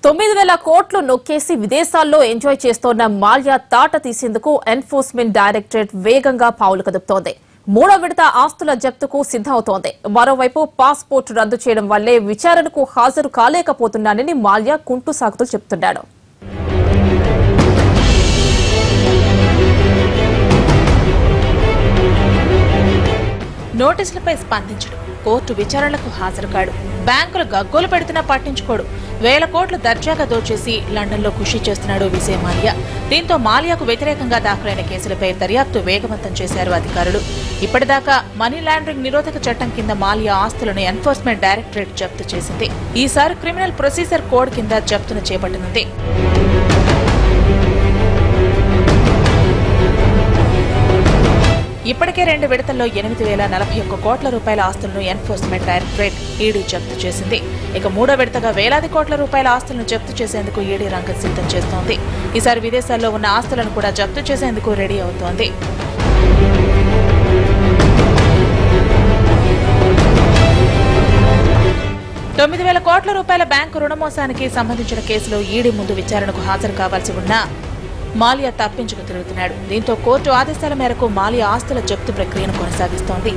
9,000 కోట్లు నొక్కేసి విదేశాల్లో ఎంజాయ్ చేస్తోన్న మాల్యా తాట తీసేందుకు ఎన్ఫోర్స్మెంట్ డైరెక్టరేట్ వేగంగా పావులు కదుపుతోంది. మూడో విడత ఆస్తుల జప్తుకు సిద్దమవుతోంది. మరోవైపు పాస్పోర్ట్ రద్దు చేయడం వల్లే విచారణకు హాజరు కాలేకపోతున్నానని మాల్యా కుంటూ సాగుతూ చెబుతున్నాడు. నోటీసులపై స్పందించడు, కోర్టు విచారణలకు హాజరుకాడు, బ్యాంకులు గగ్గోలు పెడుతున్నా పట్టించుకోడు. 1,000 కోట్లు దర్జాగా దోచేసి లండన్లో ఖుషి చేస్తున్నాడు విజయ్ మాల్యా. దీంతో మాల్యాకు వ్యతిరేకంగా దాఖలైన కేసులపై దర్యాప్తు వేగవంతం చేశారు అధికారులు. ఇప్పటిదాకా మనీ లాండరింగ్ నిరోధక చట్టం కింద మాల్యా ఆస్తులను ఎన్ఫోర్స్మెంట్ డైరెక్టరేట్ జప్తు చేసింది. ఈసారి క్రిమినల్ ప్రొసీజర్ కోడ్ కింద జప్తును చేపట్టనుంది. ఇప్పటికే 2 విడతల్లో 8,041 కోట్ల రూపాయల ఆస్తులను ఎన్ఫోర్స్మెంట్ డైరెక్టరేట్ ఈడీ జప్తు చేసింది. ఇక మూడో విడతగా వేలాది కోట్ల రూపాయల ఆస్తులను జప్తు చేసేందుకు ఈడీ రంగం సిద్ధం చేస్తోంది. ఈసారి విదేశాల్లో ఉన్న ఆస్తులను కూడా జప్తు చేసేందుకు రెడీ అవుతోంది. $9,000 కోట్ల రూపాయల బ్యాంకు రుణమోసానికి సంబంధించిన కేసులో ఈడీ ముందు విచారణకు హాజరు కావాల్సి ఉన్నా మాల్యా తప్పించుకు తిరుగుతున్నాడు. దీంతో కోర్టు ఆదేశాల మేరకు మాల్యా ఆస్తుల జప్తు ప్రక్రియను కొనసాగిస్తోంది.